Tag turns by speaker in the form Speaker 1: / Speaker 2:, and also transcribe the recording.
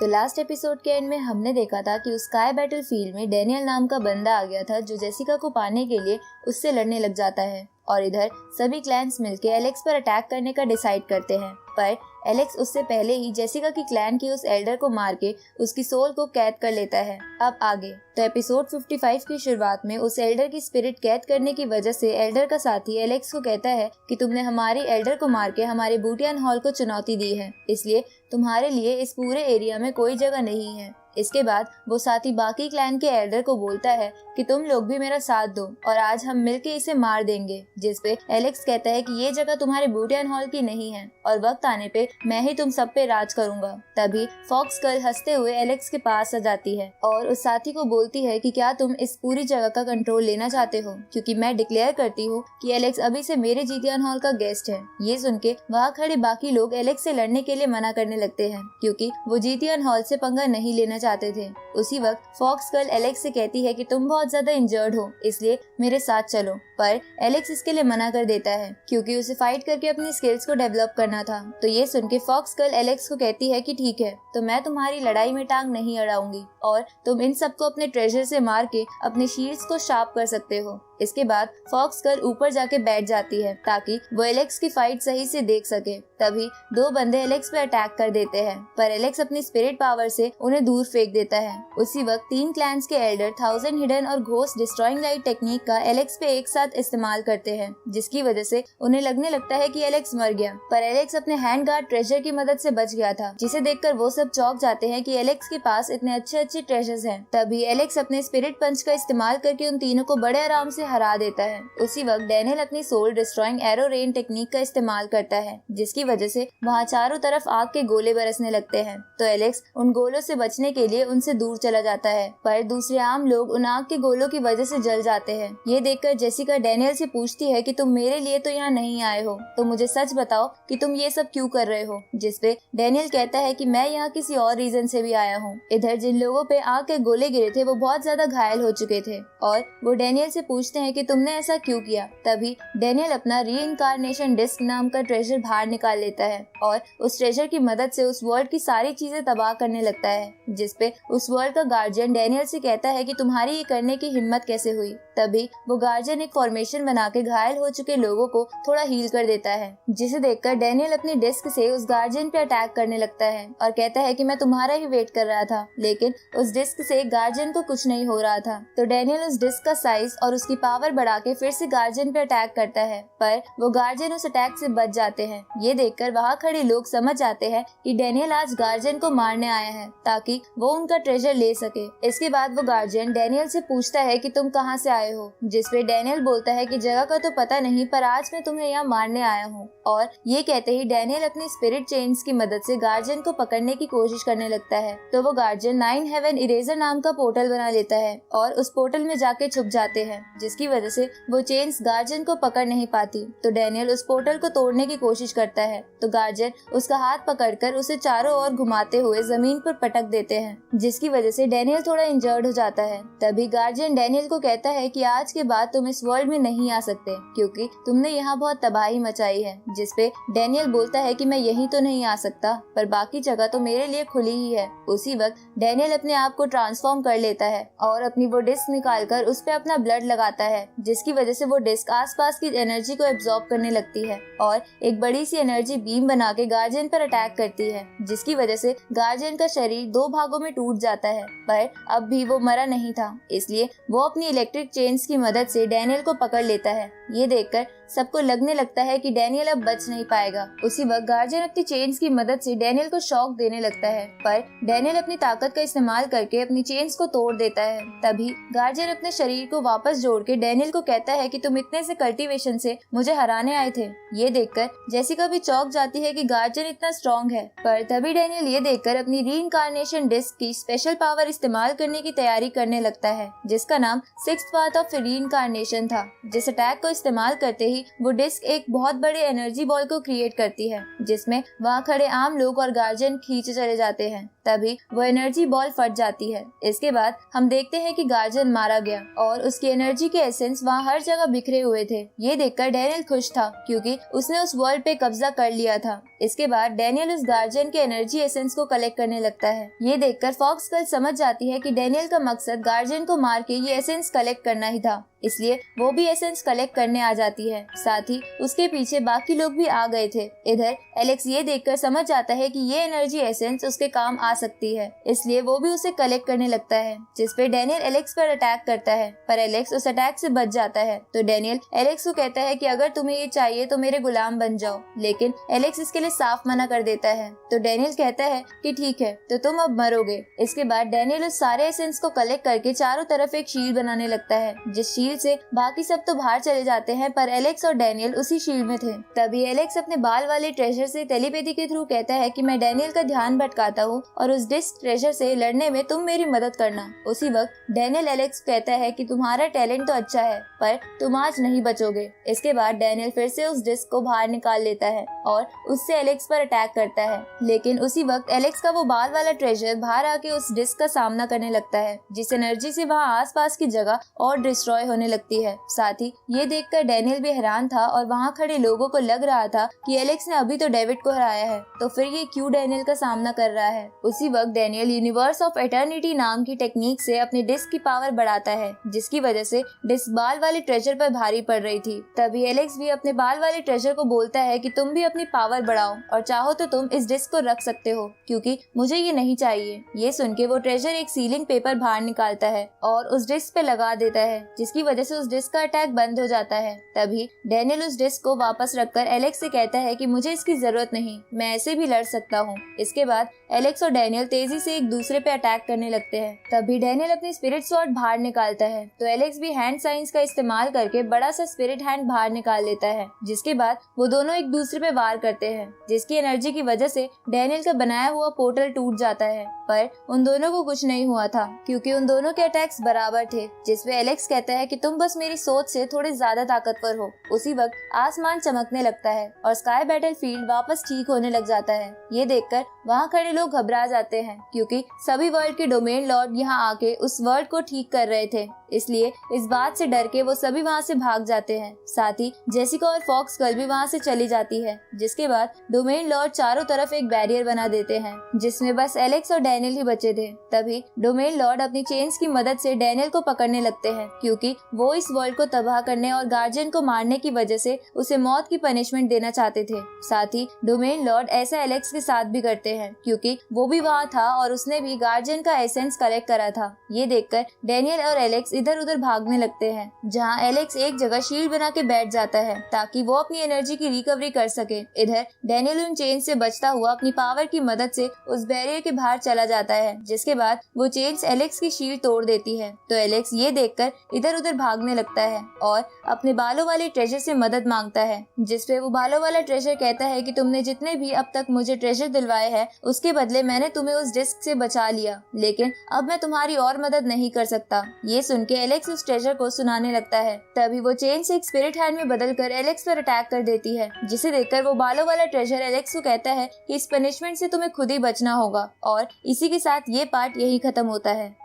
Speaker 1: तो last episode के and में हमने देखा था कि उस स्काई बैटलफील्ड में डैनियल नाम का बंदा आ गया था जो जेसिका को पाने के लिए उससे लड़ने लग जाता है और इधर सभी क्लैन्स मिलके एलेक्स पर अटैक करने का डिसाइड करते हैं। पर एलेक्स उससे पहले ही जेसिका की क्लैन की उस एल्डर को मार के उसकी सोल को कैद कर लेता है। अब आगे तो एपिसोड 55 की शुरुआत में उस एल्डर की स्पिरिट कैद करने की वजह से एल्डर का साथी एलेक्स को कहता है कि तुमने हमारी एल्डर को मार के हमारे बूटियन हॉल को चुनौती दी है, इसलिए तुम्हारे लिए इस पूरे एरिया में कोई जगह नहीं है। इसके बाद वो साथी बाकी क्लैन के एल्डर को बोलता है कि तुम लोग भी मेरा साथ दो और आज हम मिलके इसे मार देंगे, जिसपे एलेक्स कहता है कि ये जगह तुम्हारे बूटियन हॉल की नहीं है और वक्त आने पे मैं ही तुम सब पे राज करूंगा। तभी फॉक्स गर्ल हंसते हुए एलेक्स के पास आ जाती है और उस साथी को बोलती है कि क्या तुम इस पूरी जगह का कंट्रोल लेना चाहते हो, क्योंकि मैं डिक्लेयर करती हूँ कि एलेक्स अभी से मेरे जीतियन हॉल का गेस्ट है। ये सुन के वहाँ खड़े बाकी लोग एलेक्स से लड़ने के लिए मना करने लगते हैं क्योंकि वो जीतियन हॉल से पंगा नहीं लेना चाहते थे। उसी वक्त फॉक्स गर्ल एलेक्स से कहती है कि तुम बहुत ज्यादा इंजर्ड हो, इसलिए मेरे साथ चलो। पर एलेक्स इसके लिए मना कर देता है क्योंकि उसे फाइट करके अपनी स्किल्स को डेवलप करना था। तो ये सुन के फॉक्स गर्ल एलेक्स को कहती है कि ठीक है, तो मैं तुम्हारी लड़ाई में टांग नहीं अड़ाऊंगी और तुम इन सबको अपने ट्रेजर से मार के अपने शील्ड्स को शार्प कर सकते हो। इसके बाद फॉक्स गर्ल ऊपर जाके बैठ जाती है ताकि वो एलेक्स की फाइट सही से देख सके। तभी दो बंदे एलेक्स पे अटैक कर देते हैं पर एलेक्स अपनी स्पिरिट पावर से उन्हें दूर फेंक देता है। उसी वक्त 3 क्लैन्स के एल्डर 1000 हिडन और घोस्ट डिस्ट्रॉइंग लाइट टेक्निक का एलेक्स पे एक साथ इस्तेमाल करते हैं, जिसकी वजह से उन्हें लगने लगता है कि एलेक्स मर गया। पर एलेक्स अपने हैंड गार्ड ट्रेजर की मदद से बच गया था, जिसे देखकर वो सब चौंक जाते हैं कि एलेक्स के पास इतने अच्छे ट्रेजर्स हैं। तभी एलेक्स अपने स्पिरिट पंच का इस्तेमाल करके उन तीनों को बड़े आराम से हरा देता है। उसी वक्त डैनियल अपनी soul destroying arrow rain technique का इस्तेमाल करता है, जिसकी वजह से वहाँ चारों तरफ आग के गोले बरसने लगते हैं। तो एलेक्स उन गोलों से बचने के लिए उनसे दूर चला जाता है, पर दूसरे आम लोग उन आग के गोलों की वजह से जल जाते हैं। ये देखकर जेसिका डैनियल से पूछती है कि तुम मेरे लिए तो यहाँ नहीं आए हो, तो मुझे सच बताओ कि तुम ये सब क्यों कर रहे हो। जिसपे डैनियल कहता है कि मैं यहाँ किसी और रीजन से भी आया हूँ। इधर जिन लोगों पे आग के गोले गिरे थे वो बहुत ज्यादा घायल हो चुके थे और वो डैनियल से पूछते हैं कि तुमने ऐसा क्यों किया। तभी डैनियल अपना रीइंकार्नेशन डिस्क नाम का ट्रेजर बाहर निकाल लेता है और उस ट्रेजर की मदद से उस वर्ल्ड की सारी चीजें तबाह करने लगता है। जिसपे उस वर्ल्ड का गार्जियन डैनियल से कहता है कि तुम्हारी ये करने की हिम्मत कैसे हुई। तभी वो गार्जियन एक फॉर्मेशन बना के घायल हो चुके लोगों को थोड़ा हील कर देता है, जिसे देखकर डैनियल अपनी डिस्क से उस गार्जियन पे अटैक करने लगता है और कहता है कि मैं तुम्हारा ही वेट कर रहा था, लेकिन उस डिस्क से गार्जियन को कुछ नहीं हो रहा था। तो डैनियल उस डिस्क का साइज और उसकी पावर बढ़ा के फिर से गार्जियन पे अटैक करता है, पर वो गार्जियन उस अटैक से बच जाते हैं। ये देखकर वहाँ खड़े लोग समझ जाते हैं कि डैनियल आज गार्जियन को मारने आया है ताकि वो उनका ट्रेजर ले सके। इसके बाद वो गार्जियन डैनियल से पूछता है कि तुम कहाँ से आए हो, जिसपे डैनियल बोलता है कि जगह का तो पता नहीं, पर आज मैं तुम्हें यहाँ मारने आया हूँ। और ये कहते ही डैनियल अपनी स्पिरिट चेन्स की मदद से गार्जियन को पकड़ने की कोशिश करने लगता है। तो वो गार्जियन 9 हेवन इरेजर नाम का पोर्टल बना लेता है और उस पोर्टल में जाके छुप जाते हैं, जिसकी वजह से वो चेन्स गार्जियन को पकड़ नहीं पाती। तो डैनियल उस पोर्टल को तोड़ने की कोशिश करता है, तो गार्जियन उसका हाथ पकड़कर उसे चारों ओर घुमाते हुए जमीन पर पटक देते हैं, जिसकी वजह से डैनियल थोड़ा इंजर्ड हो जाता है। तभी गार्जियन डैनियल को कहता है कि आज के बाद तुम इस वर्ल्ड में नहीं आ सकते क्योंकि तुमने यहाँ बहुत तबाही मचाई है। जिसपे डैनियल बोलता है कि मैं यहीं तो नहीं आ सकता, पर बाकी जगह तो मेरे लिए खुली ही है। उसी वक्त डैनियल अपने आप को ट्रांसफॉर्म कर लेता है और अपनी वो डिस्क निकालकर उस पे अपना ब्लड लगाता है, जिसकी वजह से वो डिस्क आसपास की एनर्जी को एब्जॉर्ब करने लगती है और एक बड़ी सी एनर्जी बीम बना के गार्जियन पर अटैक करती है, जिसकी वजह से गार्जियन का शरीर 2 भागों में टूट जाता है। पर अब भी वो मरा नहीं था, इसलिए वो अपनी इलेक्ट्रिक चेन्स की मदद से डैनियल को पकड़ लेता है। ये देखकर सबको लगने लगता है कि डैनियल अब बच नहीं पाएगा। उसी वक्त गार्जियन अपनी चेन्स की मदद से डैनियल को शॉक देने लगता है, पर डैनियल अपनी ताकत का इस्तेमाल करके अपनी चेन्स को तोड़ देता है। तभी गार्जियन अपने शरीर को वापस जोड़ के डैनियल को कहता है कि तुम इतने से कल्टीवेशन से मुझे हराने आए थे। ये देखकर जेसिका भी चौंक जाती है कि गार्जियन इतना स्ट्रॉन्ग है, पर तभी डैनियल ये देखकर अपनी रीइंकार्नेशन डिस्क की स्पेशल पावर इस्तेमाल करने की तैयारी करने लगता है, जिसका नाम 6th पार्ट ऑफ रीइंकार्नेशन था। जिस अटैक को इस्तेमाल करते ही वो डिस्क एक बहुत बड़े एनर्जी बॉल को क्रिएट करती है, जिसमें वहाँ खड़े आम लोग और गार्जियन खींचे चले जाते हैं। तभी वो एनर्जी बॉल फट जाती है। इसके बाद हम देखते हैं कि गार्जियन मारा गया और उसकी एनर्जी के एसेंस वहाँ हर जगह बिखरे हुए थे। ये देखकर डैनियल खुश था क्योंकि उसने उस वर्ल्ड पे कब्जा कर लिया था। इसके बाद डैनियल उस गार्जियन के एनर्जी एसेंस को कलेक्ट करने लगता है। ये देखकर फॉक्स गर्ल समझ जाती है कि डैनियल का मकसद गार्जियन को मार के ये एसेंस कलेक्ट करना ही था, इसलिए वो भी एसेंस कलेक्ट करने आ जाती है। साथ ही उसके पीछे बाकी लोग भी आ गए थे। इधर एलेक्स ये देखकर समझ जाता है कि ये एनर्जी एसेंस उसके काम आ सकती है, इसलिए वो भी उसे कलेक्ट करने लगता है, जिसपे डैनियल एलेक्स पर अटैक करता है, पर एलेक्स उस अटैक से बच जाता है। तो डैनियल एलेक्स को कहता है कि अगर तुम्हें ये चाहिए तो मेरे गुलाम बन जाओ, लेकिन एलेक्स इसके लिए साफ मना कर देता है। तो डैनियल कहता है कि ठीक है, तो तुम अब मरोगे। इसके बाद डैनियल उस सारे एसेंस को कलेक्ट करके चारों तरफ एक शील्ड बनाने लगता है, जिस शील्ड से बाकी सब तो बाहर चले जाते हैं, पर एलेक्स और डैनियल उसी शील्ड में थे। तभी एलेक्स अपने बाल वाले ट्रेजर से टेलीपैथी के थ्रू कहता है कि मैं डैनियल का ध्यान भटकाता हूँ और उस डिस्क ट्रेजर से लड़ने में तुम मेरी मदद करना। उसी वक्त डैनियल एलेक्स कहता है कि तुम्हारा टैलेंट तो अच्छा है, पर तुम आज नहीं बचोगे। इसके बाद डैनियल फिर से उस डिस्क को बाहर निकाल लेता है और उससे एलेक्स पर अटैक करता है, लेकिन उसी वक्त एलेक्स का वो बाल वाला ट्रेजर बाहर आके उस डिस्क का सामना करने लगता है, जिस एनर्जी से वहाँ आसपास की जगह और डिस्ट्रॉय होने लगती है। साथ ही ये देखकर डैनियल भी हैरान था और वहाँ खड़े लोगों को लग रहा था कि एलेक्स ने अभी तो डेविड को हराया है, तो फिर ये क्यों डैनियल का सामना कर रहा है। उसी वक्त डैनियल यूनिवर्स ऑफ एटर्निटी नाम की टेक्निक से अपने डिस्क की पावर बढ़ाता है, जिसकी वजह से डिस्क बाल वाले ट्रेजर पर भारी पड़ रही थी। तभी एलेक्स भी अपने बाल वाले ट्रेजर को बोलता है कि तुम भी अपनी पावर बढ़ाओ और चाहो तो तुम इस डिस्क को रख सकते हो, क्योंकि मुझे ये नहीं चाहिए। ये सुन के वो ट्रेजर एक सीलिंग पेपर बाहर निकालता है और उस डिस्क पे लगा देता है, जिसकी वजह से उस डिस्क का अटैक बंद हो जाता है। तभी डैनियल उस डिस्क को वापस रखकर एलेक्स से कहता है कि मुझे इसकी जरूरत नहीं, मैं ऐसे भी लड़ सकता हूँ। इसके बाद एलेक्स और डैनियल तेजी से एक दूसरे पे अटैक करने लगते हैं। तभी डैनियल अपनी स्पिरिट स्वॉर्ड बाहर निकालता है, तो एलेक्स भी हैंड साइंस का इस्तेमाल करके बड़ा सा स्पिरिट हैंड बाहर निकाल लेता है, जिसके बाद वो दोनों एक दूसरे पे वार करते हैं, जिसकी एनर्जी की वजह से डैनियल का बनाया हुआ पोर्टल टूट जाता है। पर उन दोनों को कुछ नहीं हुआ था, क्योंकि उन दोनों के अटैक्स बराबर थे, जिसमें एलेक्स कहता है कि तुम बस मेरी सोच से थोड़े ज्यादा ताकतवर हो। उसी वक्त आसमान चमकने लगता है और स्काई बैटल फील्ड वापस ठीक होने लग जाता है। ये देखकर वहाँ खड़े लोग घबरा जाते हैं, क्योंकि सभी वर्ल्ड के डोमेन लॉर्ड यहाँ आके उस वर्ल्ड को ठीक कर रहे थे, इसलिए इस बात से डर के वो सभी वहाँ से भाग जाते हैं। साथ ही जेसिका और फॉक्स गर्ल भी वहाँ से चली जाती है, जिसके बाद डोमेन लॉर्ड चारों तरफ एक बैरियर बना देते हैं, जिसमें बस एलेक्स और डैनियल ही बचे थे। तभी डोमेन लॉर्ड अपनी चेन्स की मदद से डैनियल को पकड़ने लगते हैं, क्योंकि वो इस वर्ल्ड को तबाह करने और गार्जियन को मारने की वजह से उसे मौत की पनिशमेंट देना चाहते थे। साथ ही डोमेन लॉर्ड ऐसा एलेक्स के साथ भी करते हैं, क्योंकि वो भी वहाँ था और उसने भी गार्जियन का एसेंस कलेक्ट करा था। ये देखकर डैनियल और एलेक्स इधर उधर भागने लगते हैं, जहाँ एलेक्स एक जगह शील्ड बना के बैठ जाता है ताकि वो अपनी एनर्जी की रिकवरी कर सके। इधर डैनियल उन चेन से बचता हुआ अपनी पावर की मदद से उस बैरियर के बाहर चला जाता है, जिसके बाद वो चेन्स एलेक्स की शील्ड तोड़ देती है। तो एलेक्स ये देखकर इधर उधर भागने लगता है और अपने बालों वाले ट्रेजर से मदद मांगता है, जिसपे वो बालों वाला ट्रेजर कहता है कि तुमने जितने भी अब तक मुझे ट्रेजर दिलवाए हैं उसके बदले मैंने तुम्हें उस डिस्क से बचा लिया, लेकिन अब मैं तुम्हारी और मदद नहीं कर सकता। ये सुन के एलेक्स उस ट्रेजर को सुनाने लगता है। तभी वो चेन से एक स्पिरिट हैंड में बदलकर एलेक्स पर अटैक कर देती है, जिसे देखकर वो बालों वाला ट्रेजर एलेक्स को कहता है कि इस पनिशमेंट से तुम्हें खुद ही बचना होगा। और इसी के साथ ये पार्ट यही खत्म होता है।